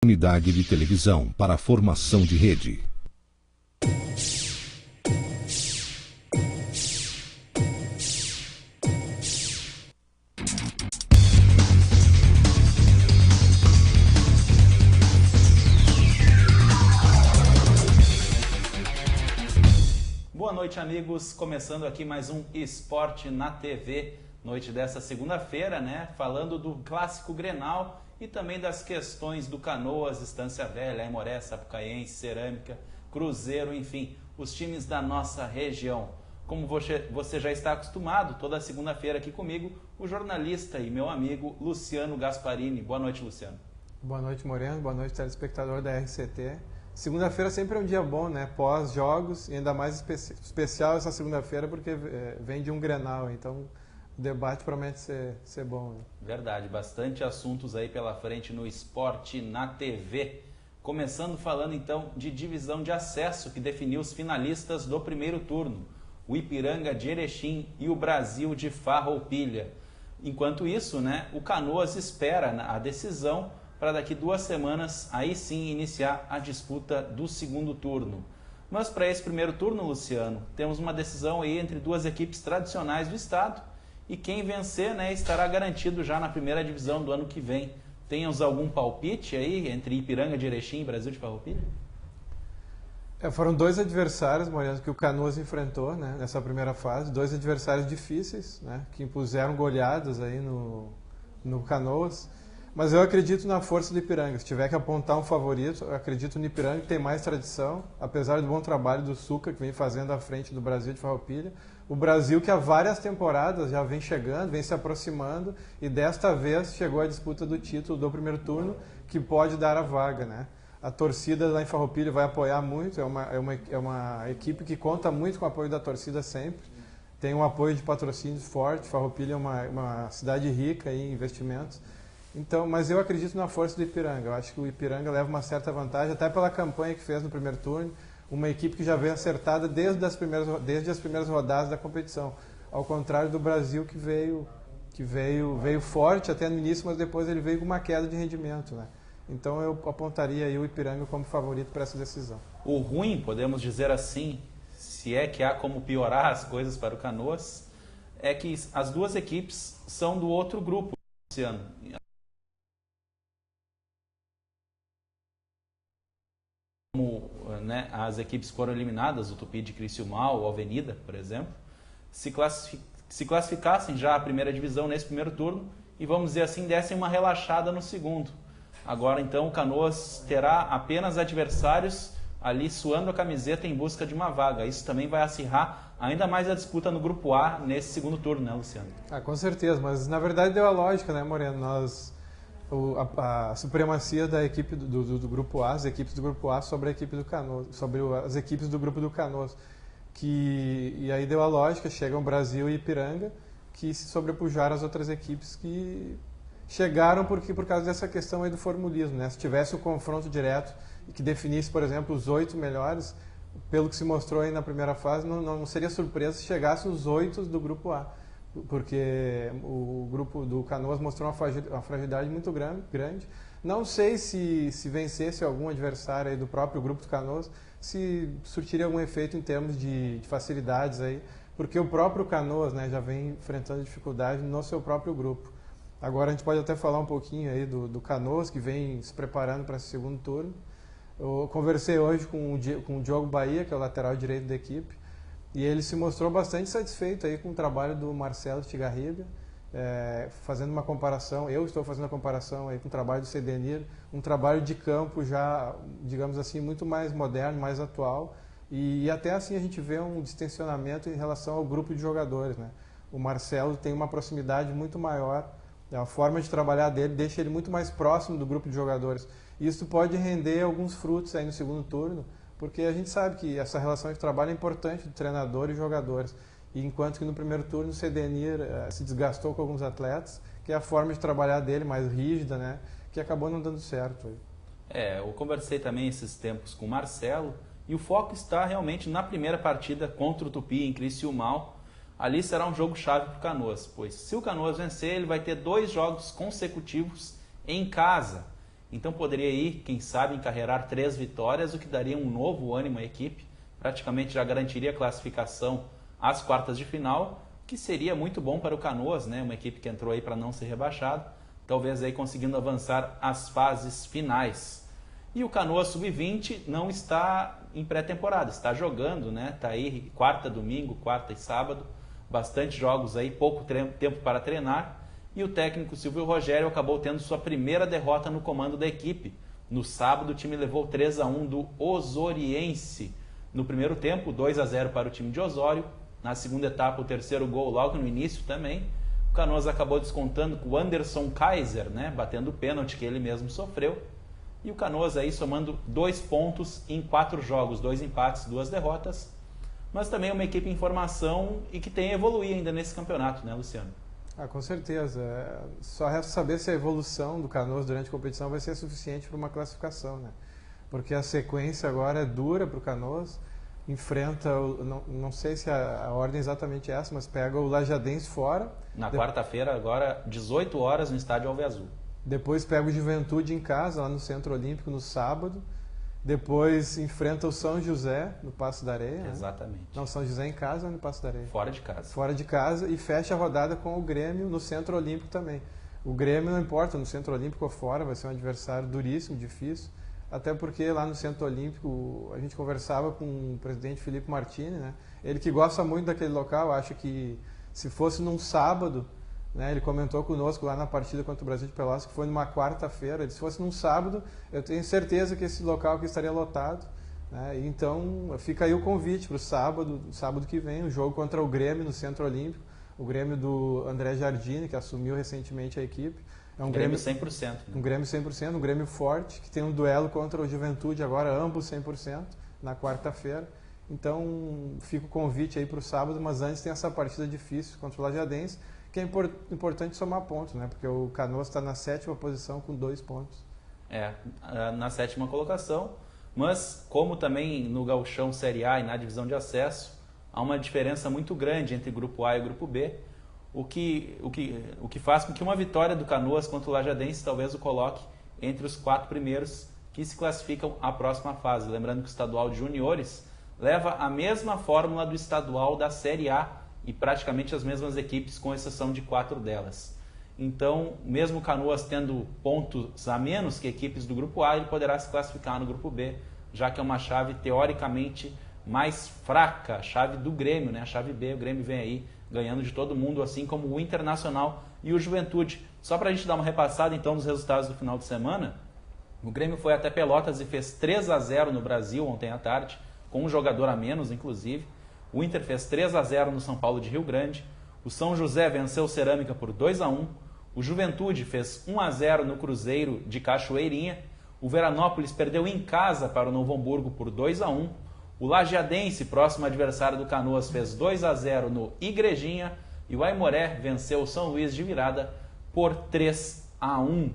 Unidade de televisão para a formação de rede. Boa noite, amigos. Começando aqui mais um Esporte na TV. Noite dessa segunda-feira, né? Falando do clássico Grenal e também das questões do Canoas, Estância Velha, Aimoré, Sapucaiense, Cerâmica, Cruzeiro, enfim, os times da nossa região. Como você já está acostumado, toda segunda-feira aqui comigo, o jornalista e meu amigo Luciano Gasparini. Boa noite, Luciano. Boa noite, Moreno. Boa noite, telespectador da RCT. Segunda-feira sempre é um dia bom, né? Pós-jogos, e ainda mais especial essa segunda-feira porque vem de um Grenal, então o debate promete ser bom. Né? Verdade, bastante assuntos aí pela frente no Esporte na TV. Começando falando então de divisão de acesso que definiu os finalistas do primeiro turno, o Ipiranga de Erechim e o Brasil de Farroupilha. Enquanto isso, né, o Canoas espera a decisão para daqui 2 semanas aí sim iniciar a disputa do segundo turno. Mas para esse primeiro turno, Luciano, temos uma decisão aí entre 2 equipes tradicionais do estado e quem vencer, né, estará garantido já na primeira divisão do ano que vem. Temos algum palpite aí entre Ipiranga de Erechim e Brasil de Farroupilha? Foram 2 adversários, Moreno, que o Canoas enfrentou, né, nessa primeira fase, 2 adversários difíceis, né, que impuseram goleadas aí no Canoas. Mas eu acredito na força do Ipiranga. Se tiver que apontar um favorito, eu acredito no Ipiranga, que tem mais tradição, apesar do bom trabalho do Suca, que vem fazendo à frente do Brasil de Farroupilha. O Brasil, que há várias temporadas já vem chegando, vem se aproximando, e desta vez chegou à disputa do título do primeiro turno, que pode dar a vaga, né? A torcida lá em Farroupilha vai apoiar muito, é uma equipe que conta muito com o apoio da torcida sempre. Tem um apoio de patrocínios forte, Farroupilha é uma cidade rica em investimentos. Então, mas eu acredito na força do Ipiranga. Eu acho que o Ipiranga leva uma certa vantagem, até pela campanha que fez no primeiro turno. Uma equipe que já veio acertada desde as primeiras rodadas da competição. Ao contrário do Brasil, que veio forte até no início, mas depois ele veio com uma queda de rendimento, né? Então eu apontaria aí o Ipiranga como favorito para essa decisão. O ruim, podemos dizer assim, se é que há como piorar as coisas para o Canoas, é que as 2 equipes são do outro grupo, Luciano. Como, né, as equipes foram eliminadas, o Tupi de Criciúmal, o Avenida, por exemplo, se classificassem já a primeira divisão nesse primeiro turno e, vamos dizer assim, dessem uma relaxada no segundo. Agora, então, o Canoas terá apenas adversários ali suando a camiseta em busca de uma vaga. Isso também vai acirrar ainda mais a disputa no Grupo A nesse segundo turno, né, Luciano? Com certeza, mas na verdade deu a lógica, né, Moreno? A supremacia da equipe do Grupo A, as equipes do Grupo A sobre a equipe do Canoas, sobre as equipes do Grupo do Canoas. E aí deu a lógica, chegam Brasil e Ipiranga, que se sobrepujaram as outras equipes que chegaram por causa dessa questão aí do formulismo, né? Se tivesse o confronto direto e que definisse, por exemplo, os 8 melhores, pelo que se mostrou aí na primeira fase, não seria surpresa se chegassem os 8 do Grupo A, porque o grupo do Canoas mostrou uma fragilidade muito grande. Não sei se vencesse algum adversário aí do próprio grupo do Canoas, se surtiria algum efeito em termos de facilidades aí, porque o próprio Canoas, né, já vem enfrentando dificuldade no seu próprio grupo. Agora a gente pode até falar um pouquinho aí do Canoas, que vem se preparando para esse segundo turno. Eu conversei hoje com o Diogo Bahia, que é o lateral direito da equipe, e ele se mostrou bastante satisfeito aí com o trabalho do Marcelo Tigarriga, fazendo uma comparação, eu estou fazendo a comparação aí com o trabalho do Sedenir, um trabalho de campo já, digamos assim, muito mais moderno, mais atual, e até assim a gente vê um distensionamento em relação ao grupo de jogadores, né? O Marcelo tem uma proximidade muito maior, a forma de trabalhar dele deixa ele muito mais próximo do grupo de jogadores. Isso pode render alguns frutos aí no segundo turno, porque a gente sabe que essa relação de trabalho é importante do treinador e jogadores. E enquanto que no primeiro turno o Sedenir se desgastou com alguns atletas, que é a forma de trabalhar dele mais rígida, né, que acabou não dando certo. Eu conversei também esses tempos com o Marcelo, e o foco está realmente na primeira partida contra o Tupi em Criciúmal. Ali será um jogo chave para o Canoas, pois se o Canoas vencer, ele vai ter 2 jogos consecutivos em casa. Então poderia ir, quem sabe, encarreirar 3 vitórias, o que daria um novo ânimo à equipe. Praticamente já garantiria a classificação às quartas de final, que seria muito bom para o Canoas, né? Uma equipe que entrou aí para não ser rebaixado, talvez aí conseguindo avançar às fases finais. E o Canoas Sub-20 não está em pré-temporada, está jogando, né? Está aí quarta, domingo, quarta e sábado, bastante jogos aí, pouco tempo para treinar. E o técnico Silvio Rogério acabou tendo sua primeira derrota no comando da equipe. No sábado, o time levou 3-1 do Osoriense. No primeiro tempo, 2-0 para o time de Osório. Na segunda etapa, o terceiro gol logo no início também. O Canoas acabou descontando com o Anderson Kaiser, né? Batendo o pênalti que ele mesmo sofreu. E o Canoas aí somando 2 pontos em 4 jogos, 2 empates, 2 derrotas. Mas também uma equipe em formação e que tem a evoluir ainda nesse campeonato, né, Luciano? Com certeza. Só resta saber se a evolução do Canoas durante a competição vai ser suficiente para uma classificação, né? Porque a sequência agora é dura para o Canoas. Enfrenta, não sei se a ordem é exatamente essa, mas pega o Lajadense fora. Na quarta-feira, agora, 18 horas, no estádio Alveazul. Depois pega o Juventude em casa, lá no Centro Olímpico, no sábado. Depois enfrenta o São José, no Paço da Areia. Exatamente. Não, São José em casa ou no Paço da Areia? Fora de casa. Fora de casa, e fecha a rodada com o Grêmio no Centro Olímpico também. O Grêmio não importa, no Centro Olímpico ou fora, vai ser um adversário duríssimo, difícil. Até porque lá no Centro Olímpico a gente conversava com o presidente Felipe Martini, né? Ele que gosta muito daquele local, acha que se fosse num sábado, né? Ele comentou conosco lá na partida contra o Brasil de Pelotas, que foi numa quarta-feira. Se fosse num sábado, eu tenho certeza que esse local aqui estaria lotado, né? Então fica aí o convite para o sábado que vem, o jogo contra o Grêmio no Centro Olímpico, o Grêmio do André Jardine, que assumiu recentemente a equipe. É um Grêmio 100%. Né? Um Grêmio 100%, um Grêmio forte, que tem um duelo contra o Juventude agora, ambos 100%, na quarta-feira. Então fica o convite aí para o sábado, mas antes tem essa partida difícil contra o Lajadense, que é importante somar pontos, né? Porque o Canoas está na 7ª posição com 2 pontos. Na 7ª colocação, mas como também no Gauchão Série A e na divisão de acesso, há uma diferença muito grande entre o Grupo A e o Grupo B, o que faz com que uma vitória do Canoas contra o Lajadense talvez o coloque entre os 4 primeiros que se classificam à próxima fase. Lembrando que o estadual de juniores leva a mesma fórmula do estadual da Série A e praticamente as mesmas equipes, com exceção de 4 delas. Então, mesmo o Canoas tendo pontos a menos que equipes do Grupo A, ele poderá se classificar no Grupo B, já que é uma chave teoricamente mais fraca, a chave do Grêmio, né? A chave B, o Grêmio vem aí ganhando de todo mundo, assim como o Internacional e o Juventude. Só para a gente dar uma repassada então dos resultados do final de semana, o Grêmio foi até Pelotas e fez 3-0 no Brasil ontem à tarde, com um jogador a menos, inclusive. O Inter fez 3-0 no São Paulo de Rio Grande. O São José venceu o Cerâmica por 2-1. O Juventude fez 1-0 no Cruzeiro de Cachoeirinha. O Veranópolis perdeu em casa para o Novo Hamburgo por 2-1. O Lajeadense, próximo adversário do Canoas, fez 2-0 no Igrejinha. E o Aimoré venceu o São Luís de virada por 3-1.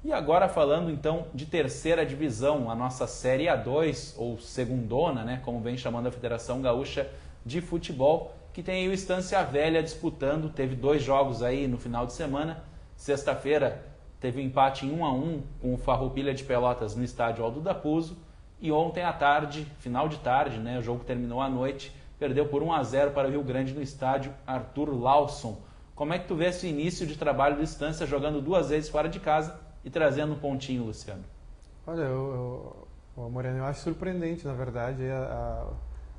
E agora falando então de terceira divisão, a nossa Série A2, ou segundona, né, como vem chamando a Federação Gaúcha de Futebol, que tem aí o Estância Velha disputando, teve 2 jogos aí no final de semana. Sexta-feira teve um empate em 1-1 com o Farroupilha de Pelotas no estádio Aldo da Puzo. E ontem à tarde, final de tarde, né, o jogo terminou à noite, perdeu por 1-0 para o Rio Grande no estádio Arthur Lawson. Como é que tu vê esse início de trabalho do Estância, jogando 2 vezes fora de casa e trazendo um pontinho, Luciano? Olha, Moreno, eu acho surpreendente, na verdade,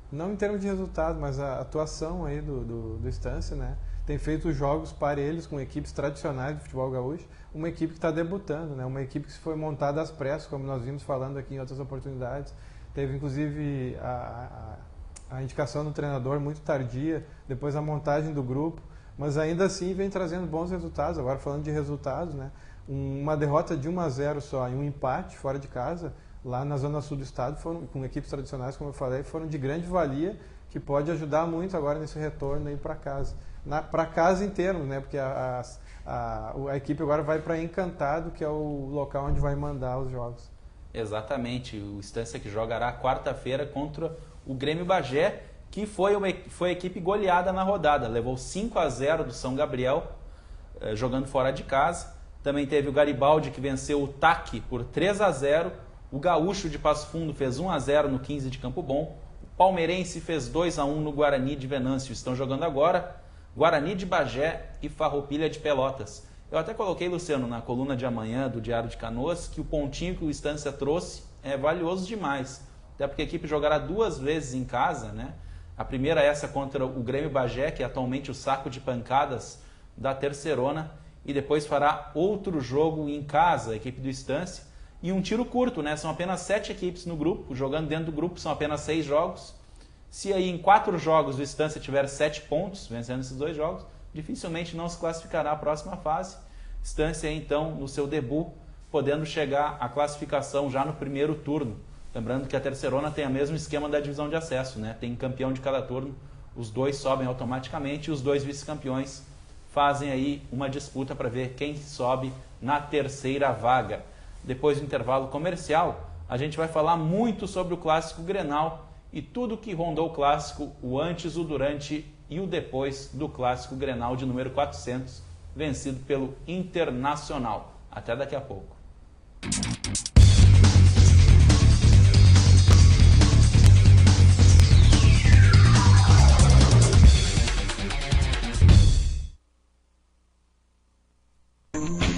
não em termos de resultado, mas a atuação aí do Estância, né? Tem feito jogos parelhos com equipes tradicionais do futebol gaúcho, uma equipe que está debutando, né? Uma equipe que foi montada às pressas, como nós vimos falando aqui em outras oportunidades. Teve inclusive a indicação do treinador muito tardia, depois a montagem do grupo, mas ainda assim vem trazendo bons resultados. Agora falando de resultados, né? Uma derrota de 1-0 só e um empate fora de casa, lá na zona sul do estado, com equipes tradicionais, como eu falei, foram de grande valia, que pode ajudar muito agora nesse retorno aí para casa. Para casa em termos, né? Porque a equipe agora vai para Encantado, que é o local onde vai mandar os jogos. Exatamente, o Estância que jogará quarta-feira contra o Grêmio Bagé, que foi a equipe goleada na rodada, levou 5-0 do São Gabriel, jogando fora de casa. Também teve o Garibaldi, que venceu o TAC por 3-0. O Gaúcho de Passo Fundo fez 1-0 no 15 de Campo Bom. O Palmeirense fez 2-1 no Guarani de Venâncio. Estão jogando agora Guarani de Bagé e Farroupilha de Pelotas. Eu até coloquei, Luciano, na coluna de amanhã do Diário de Canoas, que o pontinho que o Estância trouxe é valioso demais. Até porque a equipe jogará 2 vezes em casa, né? A primeira é essa contra o Grêmio Bagé, que é atualmente o saco de pancadas da Terceirona, e depois fará outro jogo em casa, a equipe do Estância, e um tiro curto, né? São apenas 7 equipes no grupo, jogando dentro do grupo são apenas 6 jogos. Se aí em 4 jogos o Estância tiver 7 pontos, vencendo esses 2 jogos, dificilmente não se classificará à próxima fase. Estância, então, no seu debut, podendo chegar à classificação já no primeiro turno. Lembrando que a Terceirona tem o mesmo esquema da divisão de acesso, né? Tem campeão de cada turno, os 2 sobem automaticamente e os 2 vice-campeões fazem aí uma disputa para ver quem sobe na terceira vaga. Depois do intervalo comercial, a gente vai falar muito sobre o Clássico Grenal e tudo que rondou o Clássico, o antes, o durante e o depois do Clássico Grenal de número 400, vencido pelo Internacional. Até daqui a pouco.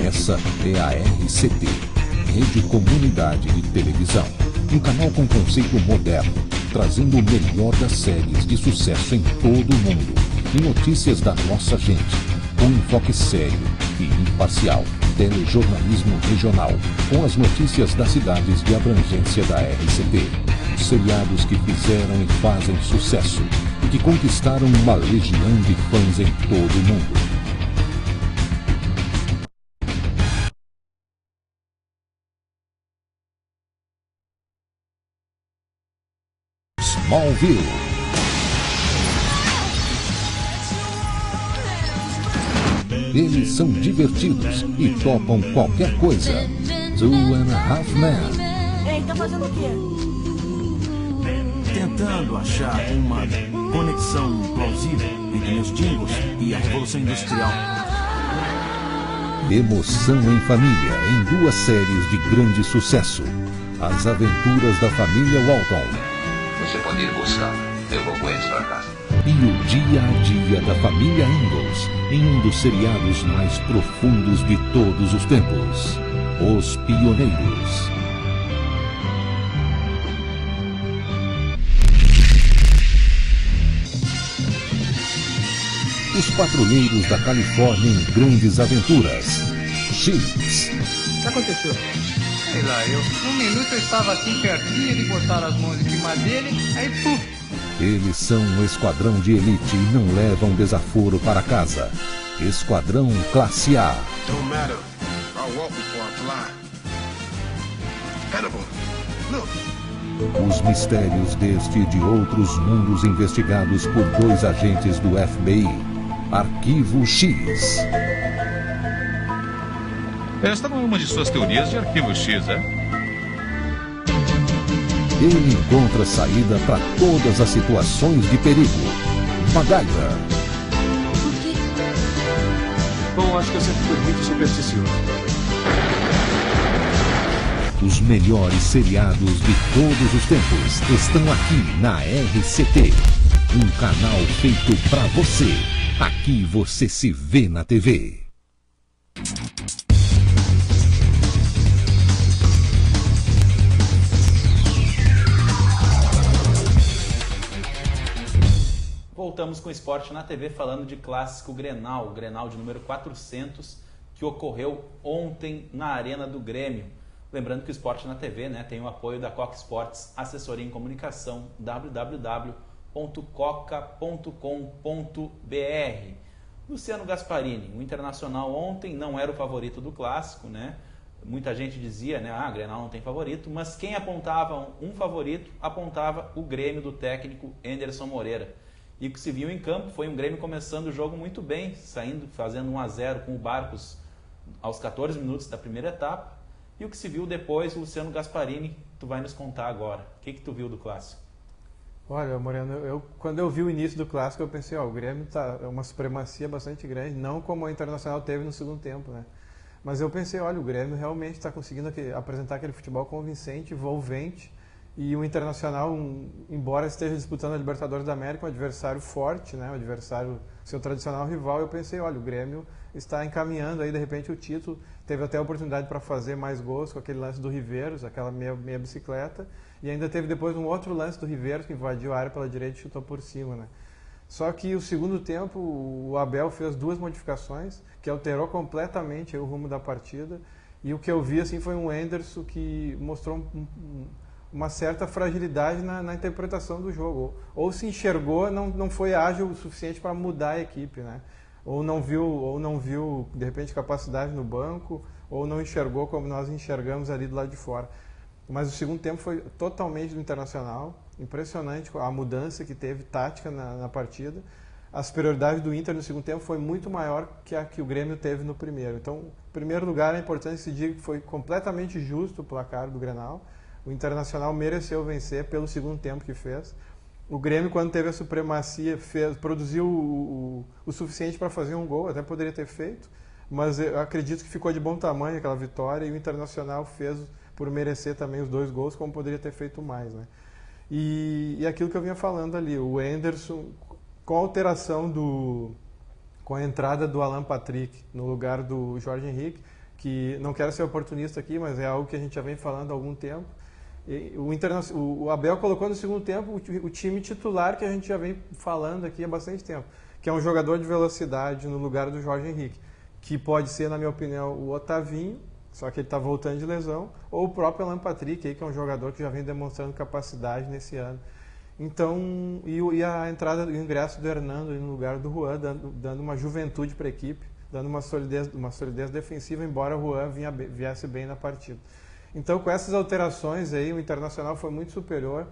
Essa é a RCT, Rede Comunidade de Televisão. Um canal com conceito moderno, trazendo o melhor das séries de sucesso em todo o mundo. E notícias da nossa gente, com enfoque sério e imparcial. Telejornalismo regional, com as notícias das cidades de abrangência da RCT. Os seriados que fizeram e fazem sucesso e que conquistaram uma legião de fãs em todo o mundo. Smallville. Eles são divertidos e topam qualquer coisa. 2.5 Men. Ei, tá fazendo o quê? Tentando achar uma conexão plausível entre meus jingles e a Revolução Industrial. Emoção em família em 2 séries de grande sucesso. As aventuras da família Walton. Você pode ir buscar. Eu vou com eles para casa. E o dia a dia da família Ingalls em um dos seriados mais profundos de todos os tempos. Os Pioneiros. Os Patrulheiros da Califórnia em grandes aventuras. X. O que aconteceu? Sei lá, num minuto eu estava assim pertinho de botar as mãos em cima dele, aí puf! Eles são um esquadrão de elite e não levam desaforo para casa. Esquadrão Classe A. Don't matter. I'll walk before I fly. Hannibal, look. Os mistérios deste e de outros mundos investigados por 2 agentes do FBI. Arquivo X. Esta não é uma de suas teorias de arquivo X, é? Ele encontra saída para todas as situações de perigo. MacGyver. Por quê? Bom, acho que eu sempre fui muito supersticioso. Os melhores seriados de todos os tempos estão aqui na RCT. Um canal feito para você. Aqui você se vê na TV. Voltamos com o Esporte na TV falando de Clássico Grenal, o Grenal de número 400, que ocorreu ontem na Arena do Grêmio. Lembrando que o Esporte na TV, né, tem o apoio da Coca Sports, assessoria em comunicação, www.coca.com.br. Luciano Gasparini, o Internacional ontem não era o favorito do Clássico, né? Muita gente dizia, né, Grenal não tem favorito, mas quem apontava um favorito, apontava o Grêmio do técnico Anderson Moreira. E o que se viu em campo foi um Grêmio começando o jogo muito bem, fazendo 1-0 com o Barcos aos 14 minutos da primeira etapa. E o que se viu depois, o Luciano Gasparini, tu vai nos contar agora. O que tu viu do Clássico? Olha, Moreno, quando eu vi o início do Clássico, eu pensei, o Grêmio é uma supremacia bastante grande, não como a Internacional teve no segundo tempo, né? Mas eu pensei, olha, o Grêmio realmente está conseguindo apresentar aquele futebol convincente, envolvente, e o Internacional, embora esteja disputando a Libertadores da América, um adversário forte, né, um adversário, seu tradicional rival, eu pensei, olha, o Grêmio está encaminhando aí, de repente, o título, teve até a oportunidade para fazer mais gols com aquele lance do Riveiros, aquela meia bicicleta, e ainda teve depois um outro lance do Riveiros, que invadiu a área pela direita e chutou por cima, né. Só que o segundo tempo, o Abel fez 2 modificações, que alterou completamente o rumo da partida. E o que eu vi assim, foi um Henderson que mostrou uma certa fragilidade na interpretação do jogo. Ou se enxergou, não foi ágil o suficiente para mudar a equipe, né? Ou não viu, de repente, capacidade no banco, ou não enxergou como nós enxergamos ali do lado de fora. Mas o segundo tempo foi totalmente do Internacional, impressionante a mudança que teve tática na partida. A superioridade do Inter no segundo tempo foi muito maior que a que o Grêmio teve no primeiro. Então, em primeiro lugar, é importante que se diga que foi completamente justo o placar do Grenal. O Internacional mereceu vencer pelo segundo tempo que fez. O Grêmio, quando teve a supremacia, produziu o suficiente para fazer um gol, até poderia ter feito, mas eu acredito que ficou de bom tamanho aquela vitória, e o Internacional fez por merecer também os 2 gols, como poderia ter feito mais, né? E aquilo que eu vinha falando ali, o Henderson, com a alteração com a entrada do Alan Patrick no lugar do Jorge Henrique, que não quero ser oportunista aqui, mas é algo que a gente já vem falando há algum tempo. E o Abel colocou no segundo tempo o time titular que a gente já vem falando aqui há bastante tempo, que é um jogador de velocidade no lugar do Jorge Henrique, que pode ser, na minha opinião, o Otavinho, só que ele está voltando de lesão, ou o próprio Alan Patrick, aí, que é um jogador que já vem demonstrando capacidade nesse ano. Então, e a entrada, o ingresso do Hernando no lugar do Juan, dando uma juventude para a equipe, dando uma solidez defensiva, embora o Juan viesse bem na partida. Então, com essas alterações aí, o Internacional foi muito superior.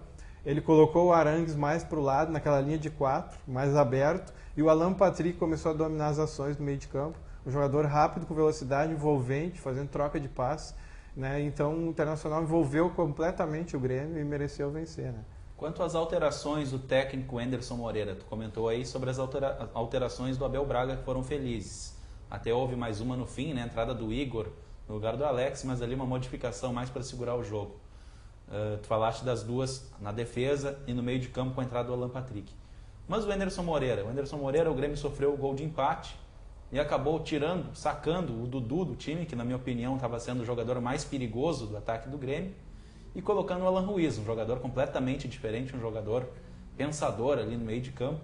Ele colocou o Arangues mais para o lado, naquela linha de 4, mais aberto, e o Alan Patrick começou a dominar as ações no meio de campo. Um jogador rápido, com velocidade, envolvente, fazendo troca de passe, né? Então, o Internacional envolveu completamente o Grêmio e mereceu vencer, né? Quanto às alterações do técnico Anderson Moreira, tu comentou aí sobre as alterações do Abel Braga, que foram felizes. Até houve mais uma no fim, né? A entrada do Igor no lugar do Alex, mas ali uma modificação mais para segurar o jogo. Tu falaste das 2 na defesa e no meio de campo com a entrada do Alan Patrick. Mas o Anderson Moreira, o Grêmio sofreu o gol de empate e acabou sacando o Dudu do time, que na minha opinião estava sendo o jogador mais perigoso do ataque do Grêmio, e colocando o Alan Ruiz, um jogador completamente diferente, um jogador pensador ali no meio de campo.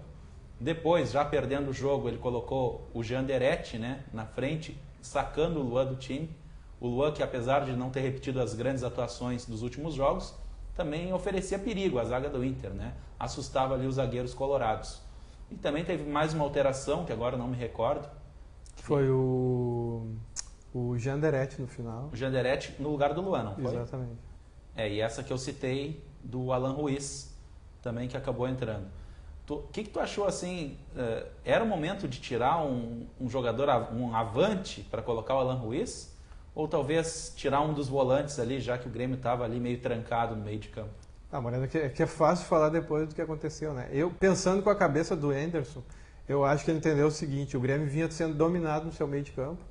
Depois, já perdendo o jogo, ele colocou o Janderete, né, na frente, sacando o Luan do time. O Luan, que apesar de não ter repetido as grandes atuações dos últimos jogos, também oferecia perigo à zaga do Inter, né? Assustava ali os zagueiros colorados. E também teve mais uma alteração, que agora não me recordo. Foi o Janderete no final. O Janderete no lugar do Luan, não foi? Exatamente. E essa que eu citei do Alan Ruiz, também, que acabou entrando. O que tu achou assim? Era o momento de tirar um jogador, um avante, para colocar o Alan Ruiz? Ou talvez tirar um dos volantes ali, já que o Grêmio estava ali meio trancado no meio de campo? Moreno, que é fácil falar depois do que aconteceu, né? Eu, pensando com a cabeça do Henderson, eu acho que ele entendeu o seguinte: o Grêmio vinha sendo dominado no seu meio de campo.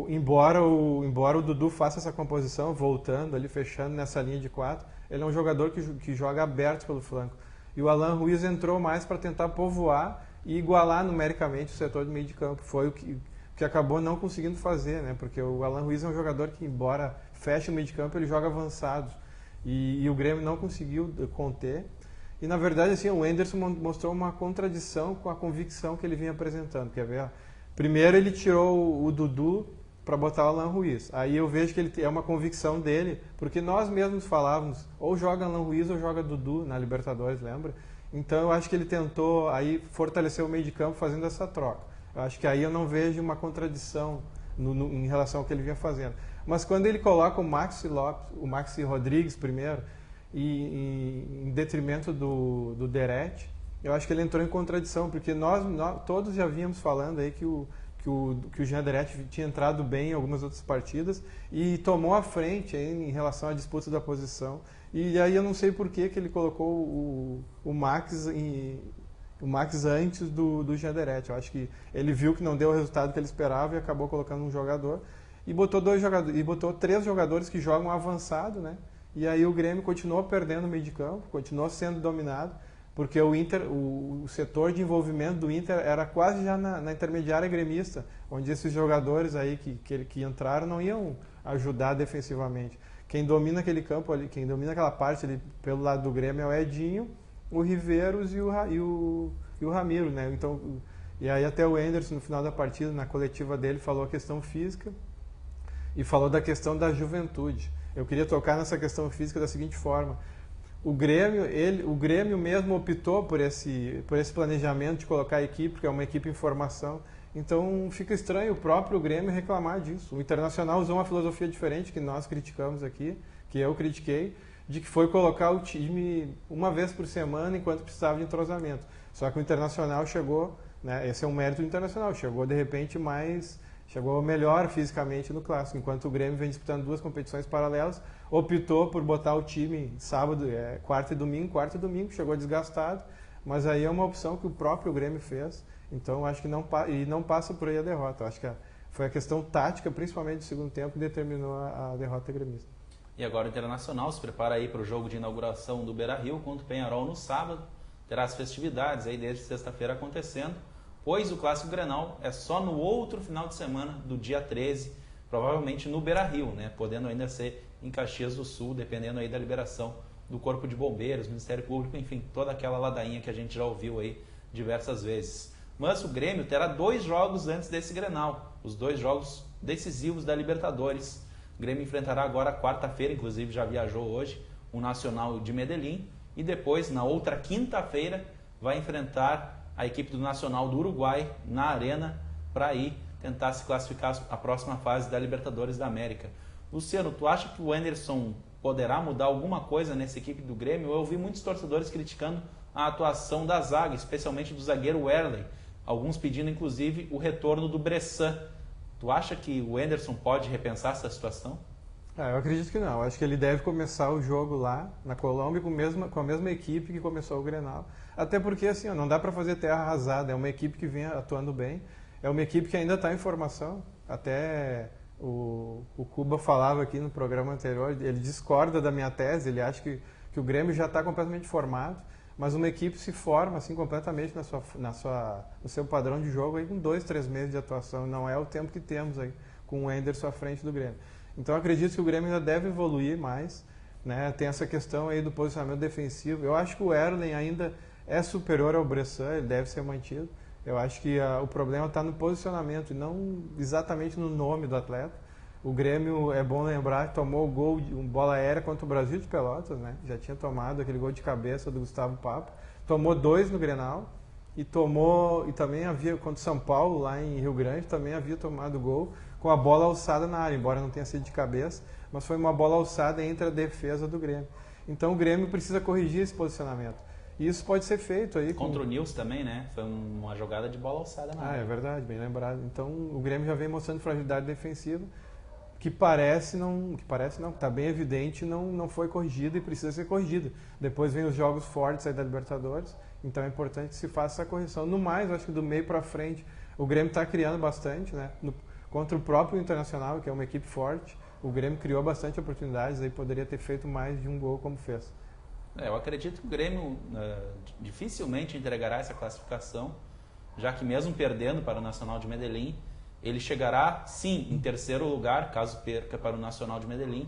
Embora o Dudu faça essa composição, voltando ali, fechando nessa linha de 4, ele é um jogador que joga aberto pelo flanco. E o Alan Ruiz entrou mais para tentar povoar e igualar numericamente o setor de meio de campo. Foi o que acabou não conseguindo fazer, né? Porque o Alan Ruiz é um jogador que, embora feche o meio de campo, ele joga avançado. E o Grêmio não conseguiu conter. E, na verdade, assim, o Henderson mostrou uma contradição com a convicção que ele vinha apresentando. Quer ver? Primeiro ele tirou o Dudu para botar o Alan Ruiz. Aí eu vejo que ele é uma convicção dele, porque nós mesmos falávamos, ou joga Alan Ruiz ou joga Dudu na Libertadores, lembra? Então eu acho que ele tentou aí fortalecer o meio de campo fazendo essa troca. Eu acho que aí eu não vejo uma contradição em relação ao que ele vinha fazendo. Mas quando ele coloca o Maxi Rodrigues primeiro, em detrimento do Deret, eu acho que ele entrou em contradição, porque nós todos já vínhamos falando aí que o Jean Deret tinha entrado bem em algumas outras partidas e tomou a frente aí em relação à disputa da posição. E aí eu não sei por que ele colocou o Max antes do Jean Deret. Eu acho que ele viu que não deu o resultado que ele esperava e acabou colocando um jogador. e botou 3 jogadores que jogam avançado, né? E aí o Grêmio continuou perdendo o meio de campo, continuou sendo dominado, porque o setor de envolvimento do Inter era quase já na intermediária gremista, onde esses jogadores aí que entraram não iam ajudar defensivamente. Quem domina aquele campo ali, quem domina aquela parte ali pelo lado do Grêmio é o Edinho, o Riveiros e o Ramiro, né? Então, e aí até o Anderson no final da partida, na coletiva dele, falou a questão física e falou da questão da juventude. Eu queria tocar nessa questão física da seguinte forma: o Grêmio mesmo optou por esse planejamento de colocar a equipe, que é uma equipe em formação. Então fica estranho o próprio Grêmio reclamar disso. O Internacional usou uma filosofia diferente que nós criticamos aqui, que eu critiquei, de que foi colocar o time uma vez por semana enquanto precisava de entrosamento. Só que o Internacional chegou, né, esse é um mérito do Internacional, chegou de repente chegou melhor fisicamente no Clássico, enquanto o Grêmio vem disputando 2 competições paralelas, optou por botar o time sábado, quarta e domingo, chegou desgastado, mas aí é uma opção que o próprio Grêmio fez, então acho que não passa por aí a derrota. Acho que foi a questão tática, principalmente do segundo tempo, que determinou a derrota gremista. E agora o Internacional se prepara aí para o jogo de inauguração do Beira-Rio contra o Peñarol no sábado, terá as festividades aí desde sexta-feira acontecendo, pois o Clássico Grenal é só no outro final de semana do dia 13, provavelmente no Beira-Rio, né? Podendo ainda ser em Caxias do Sul, dependendo aí da liberação do Corpo de Bombeiros, Ministério Público, enfim, toda aquela ladainha que a gente já ouviu aí diversas vezes. Mas o Grêmio terá 2 jogos antes desse Grenal, os 2 jogos decisivos da Libertadores. O Grêmio enfrentará agora quarta-feira, inclusive já viajou hoje, o Nacional de Medellín, e depois, na outra quinta-feira, vai enfrentar a equipe do Nacional do Uruguai na Arena para ir tentar se classificar à próxima fase da Libertadores da América. Luciano, tu acha que o Anderson poderá mudar alguma coisa nessa equipe do Grêmio? Eu ouvi muitos torcedores criticando a atuação da zaga, especialmente do zagueiro Werley, alguns pedindo inclusive o retorno do Bressan. Tu acha que o Anderson pode repensar essa situação? Eu acredito que não. Acho que ele deve começar o jogo lá na Colômbia com a mesma equipe que começou o Grenal. Até porque assim, não dá para fazer terra arrasada. É uma equipe que vem atuando bem. É uma equipe que ainda está em formação. Até o Cuba falava aqui no programa anterior, ele discorda da minha tese. Ele acha que o Grêmio já está completamente formado. Mas uma equipe se forma assim completamente no seu padrão de jogo aí com 2, 3 meses de atuação. Não é o tempo que temos aí com o Anderson à frente do Grêmio. Então acredito que o Grêmio ainda deve evoluir mais, né? Tem essa questão aí do posicionamento defensivo. Eu acho que o Erlen ainda é superior ao Bressan, ele deve ser mantido. Eu acho que o problema está no posicionamento e não exatamente no nome do atleta. O Grêmio, é bom lembrar, tomou o gol de bola aérea contra o Brasil de Pelotas, né? Já tinha tomado aquele gol de cabeça do Gustavo Papo. Tomou 2 no Grenal e também havia contra o São Paulo, lá em Rio Grande, também havia tomado gol com a bola alçada na área, embora não tenha sido de cabeça, mas foi uma bola alçada entre a defesa do Grêmio. Então o Grêmio precisa corrigir esse posicionamento. E isso pode ser feito aí contra o Nils também, né? Foi uma jogada de bola alçada na área. É verdade, bem lembrado. Então o Grêmio já vem mostrando fragilidade defensiva, que parece não, está bem evidente, não foi corrigida e precisa ser corrigida. Depois vem os jogos fortes aí da Libertadores, então é importante que se faça essa correção. No mais, acho que do meio para frente, o Grêmio está criando bastante, né? Contra o próprio Internacional, que é uma equipe forte, o Grêmio criou bastante oportunidades, aí poderia ter feito mais de um gol como fez. Eu acredito que o Grêmio dificilmente entregará essa classificação, já que mesmo perdendo para o Nacional de Medellín, ele chegará, sim, em terceiro lugar, caso perca para o Nacional de Medellín,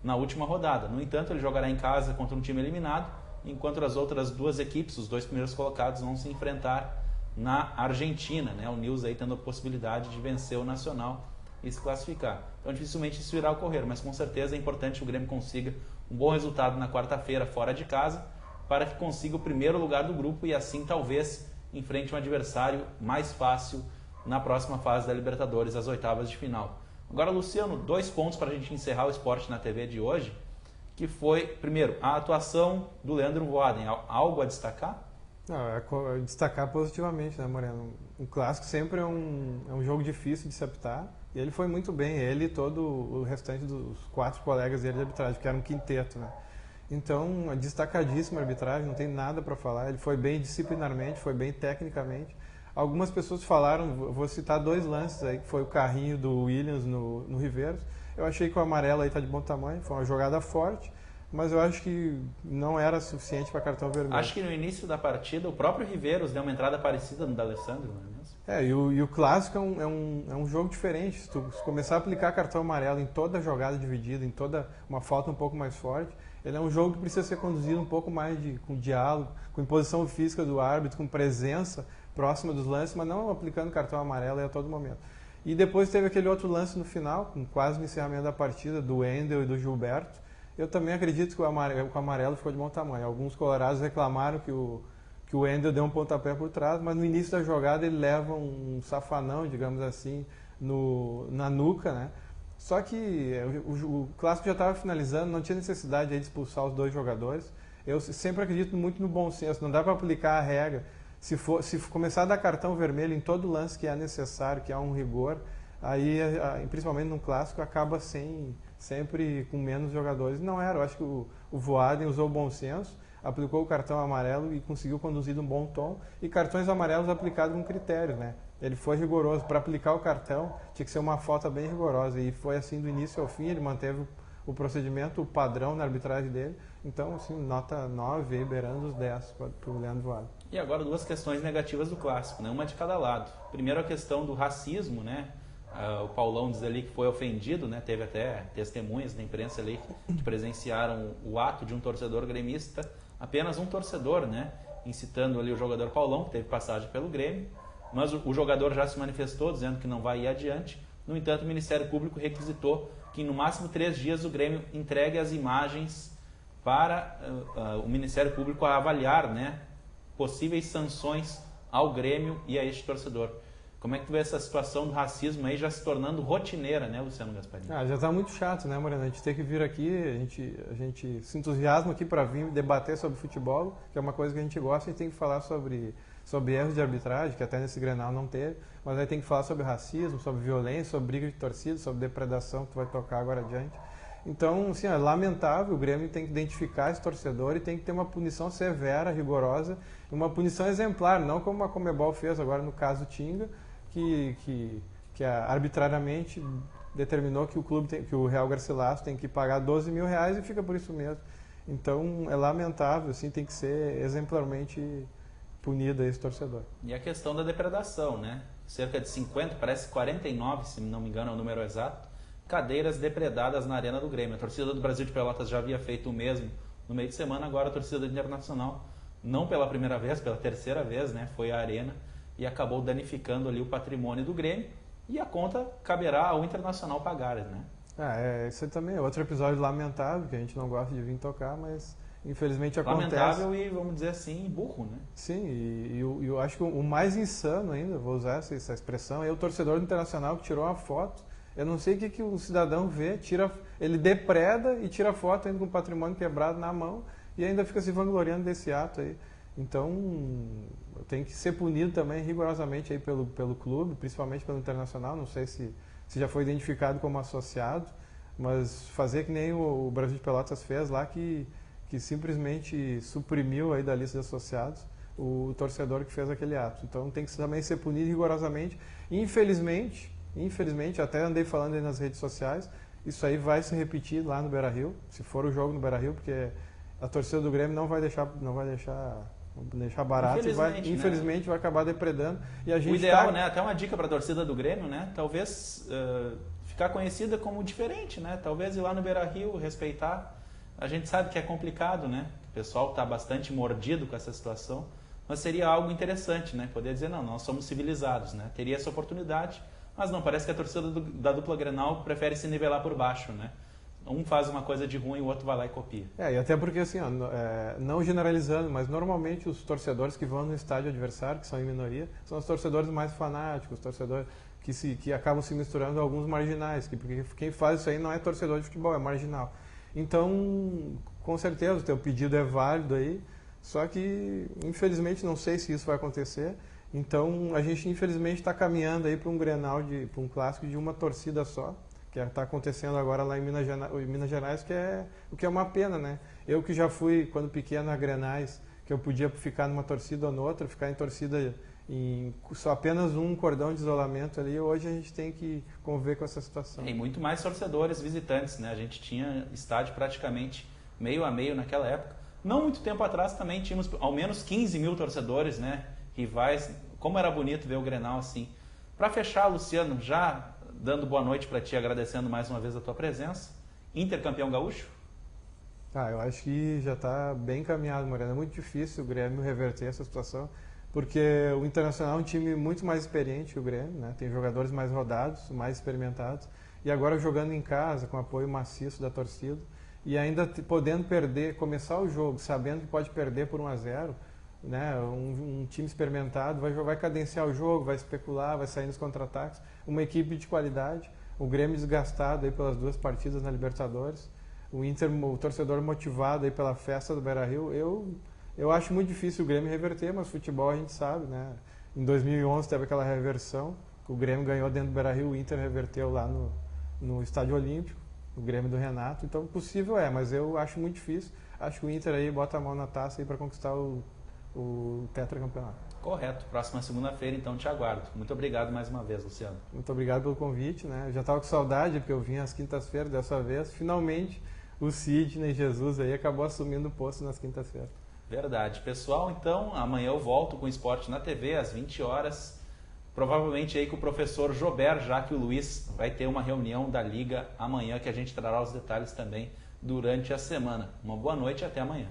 na última rodada. No entanto, ele jogará em casa contra um time eliminado, enquanto as outras 2 equipes, os 2 primeiros colocados, vão se enfrentar na Argentina, né? O Nils aí tendo a possibilidade de vencer o Nacional e se classificar. Então, dificilmente isso irá ocorrer, mas com certeza é importante que o Grêmio consiga um bom resultado na quarta-feira fora de casa, para que consiga o primeiro lugar do grupo e assim talvez enfrente um adversário mais fácil na próxima fase da Libertadores, as oitavas de final. Agora, Luciano, 2 pontos para a gente encerrar o Esporte na TV de hoje, que foi, primeiro, a atuação do Leandro Voaden. Algo a destacar? Destacar positivamente, né, Moreno? Um clássico sempre é um jogo difícil de se apitar, e ele foi muito bem, ele e todo o restante dos 4 colegas dele de arbitragem, que era um quinteto, né? Então, destacadíssima a arbitragem, não tem nada para falar, ele foi bem disciplinarmente, foi bem tecnicamente. Algumas pessoas falaram, vou citar 2 lances aí, que foi o carrinho do Williams no Riveiros. Eu achei que o amarelo aí está de bom tamanho, foi uma jogada forte, mas eu acho que não era suficiente para cartão vermelho. Acho que no início da partida o próprio Riveiros deu uma entrada parecida no D'Alessandro, não é mesmo? E o clássico é um jogo diferente. Se tu começar a aplicar cartão amarelo em toda jogada dividida, em toda uma falta um pouco mais forte, ele é um jogo que precisa ser conduzido um pouco mais com diálogo, com imposição física do árbitro, com presença próxima dos lances, mas não aplicando cartão amarelo a todo momento. E depois teve aquele outro lance no final, com quase no encerramento da partida, do Wendel e do Gilberto. Eu também acredito que o amarelo ficou de bom tamanho. Alguns colorados reclamaram que o Wendel deu um pontapé por trás, mas no início da jogada ele leva um safanão, digamos assim, na nuca, né? Só que o clássico já estava finalizando, não tinha necessidade de expulsar os 2 jogadores. Eu sempre acredito muito no bom senso, não dá para aplicar a regra. Se começar a dar cartão vermelho em todo lance que é necessário, que há um rigor, aí, principalmente no clássico, acaba sempre com menos jogadores. Não era, eu acho que o Voaden usou o bom senso, aplicou o cartão amarelo e conseguiu conduzir um bom tom, e cartões amarelos aplicados com critérios, né? Ele foi rigoroso. Para aplicar o cartão, tinha que ser uma falta bem rigorosa, e foi assim do início ao fim. Ele manteve o procedimento, o padrão na arbitragem dele. Então, assim, nota 9, aí, beirando os 10 para o Leandro Voaden. E agora 2 questões negativas do clássico, né? Uma de cada lado. Primeiro a questão do racismo, né? O Paulão diz ali que foi ofendido, né? Teve até testemunhas da imprensa ali que presenciaram o ato de um torcedor gremista, apenas um torcedor, né? Incitando ali o jogador Paulão, que teve passagem pelo Grêmio, mas o jogador já se manifestou dizendo que não vai ir adiante. No entanto, o Ministério Público requisitou que no máximo 3 dias o Grêmio entregue as imagens para o Ministério Público avaliar, né, possíveis sanções ao Grêmio e a este torcedor. Como é que tu vê essa situação do racismo aí já se tornando rotineira, né, Luciano Gasparini? Já está muito chato, né, Moreno? A gente tem que vir aqui, a gente se entusiasma aqui para vir debater sobre futebol, que é uma coisa que a gente gosta, e tem que falar sobre erros de arbitragem, que até nesse Grenal não teve, mas aí tem que falar sobre racismo, sobre violência, sobre briga de torcida, sobre depredação, que tu vai tocar agora adiante. Então, assim, é lamentável, o Grêmio tem que identificar esse torcedor e tem que ter uma punição severa, rigorosa, uma punição exemplar, não como a Conmebol fez agora no caso Tinga, que arbitrariamente determinou que que o Real Garcilaso tem que pagar 12 mil reais e fica por isso mesmo. Então, é lamentável, assim, tem que ser exemplarmente punido esse torcedor. E a questão da depredação, né? Cerca de 50, parece 49, se não me engano é o número exato, cadeiras depredadas na Arena do Grêmio. A torcida do Brasil de Pelotas já havia feito o mesmo no meio de semana, agora a torcida do Internacional, não pela primeira vez, pela terceira vez, né? Foi à Arena e acabou danificando ali o patrimônio do Grêmio, e a conta caberá ao Internacional pagar, né? Isso aí também é outro episódio lamentável, que a gente não gosta de vir tocar, mas infelizmente acontece. Lamentável e, vamos dizer assim, burro, né? Sim, e eu acho que o mais insano ainda, vou usar essa expressão, é o torcedor do Internacional que tirou uma foto. Eu não sei o que o cidadão vê, ele depreda e tira foto ainda com o patrimônio quebrado na mão e ainda fica se vangloriando desse ato aí. Então, tem que ser punido também rigorosamente aí pelo clube, principalmente pelo Internacional. Não sei se já foi identificado como associado, mas fazer que nem o Brasil de Pelotas fez lá, que simplesmente suprimiu aí da lista de associados o torcedor que fez aquele ato. Então tem que também ser punido rigorosamente. Infelizmente, até andei falando aí nas redes sociais, isso aí vai se repetir lá no Beira-Rio, se for o jogo no Beira-Rio, porque a torcida do Grêmio não vai deixar barato, infelizmente vai acabar depredando. E a gente o ideal, né, até uma dica para a torcida do Grêmio, né, talvez ficar conhecida como diferente, né, talvez ir lá no Beira-Rio, respeitar. A gente sabe que é complicado, né, o pessoal está bastante mordido com essa situação, mas seria algo interessante, né, poder dizer, não, nós somos civilizados, né, teria essa oportunidade, mas não, parece que a torcida da dupla Grenal prefere se nivelar por baixo, né. Um faz uma coisa de ruim e o outro vai lá e copia. E até porque, assim, não generalizando, mas normalmente os torcedores que vão no estádio adversário, que são em minoria, são os torcedores mais fanáticos, torcedores que acabam se misturando a alguns marginais, porque quem faz isso aí não é torcedor de futebol, é marginal. Então, com certeza, o teu pedido é válido aí, só que, infelizmente, não sei se isso vai acontecer. Então, a gente, infelizmente, está caminhando aí para um Grenal, para um clássico de uma torcida só, que está acontecendo agora lá em Minas Gerais, o que é uma pena, né? Eu que já fui, quando pequeno, a Grenais, que eu podia ficar numa torcida ou noutra, ficar em torcida em só apenas um cordão de isolamento ali. Hoje a gente tem que conviver com essa situação. E muito mais torcedores visitantes, né? A gente tinha estádio praticamente meio a meio naquela época. Não muito tempo atrás também tínhamos ao menos 15 mil torcedores, né? Rivais. Como era bonito ver o Grenal assim. Para fechar, Luciano, já dando boa noite para ti, agradecendo mais uma vez a tua presença. Inter campeão gaúcho? Eu acho que já está bem encaminhado, Moreno. É muito difícil o Grêmio reverter essa situação, porque o Internacional é um time muito mais experiente que o Grêmio, né? Tem jogadores mais rodados, mais experimentados, e agora jogando em casa, com apoio maciço da torcida, e ainda podendo perder, começar o jogo sabendo que pode perder por 1-0, né? Um time experimentado vai cadenciar o jogo, vai especular, vai sair nos contra-ataques. Uma equipe de qualidade, o Grêmio desgastado aí pelas 2 partidas na Libertadores, o Inter, o torcedor motivado aí pela festa do Beira-Rio. Eu acho muito difícil o Grêmio reverter, mas futebol a gente sabe, né? Em 2011 teve aquela reversão, o Grêmio ganhou dentro do Beira-Rio, o Inter reverteu lá no Estádio Olímpico, o Grêmio do Renato. Então possível mas eu acho muito difícil. Acho que o Inter aí bota a mão na taça aí para conquistar o tetracampeonato. Correto. Próxima segunda-feira, então, te aguardo. Muito obrigado mais uma vez, Luciano. Muito obrigado pelo convite, né? Eu já estava com saudade, porque eu vim às quintas-feiras dessa vez. Finalmente, o Sidney Jesus aí acabou assumindo o posto nas quintas-feiras. Verdade. Pessoal, então, amanhã eu volto com o Esporte na TV, às 20 horas. Provavelmente aí com o professor Jober, já que o Luiz vai ter uma reunião da Liga amanhã, que a gente trará os detalhes também durante a semana. Uma boa noite e até amanhã.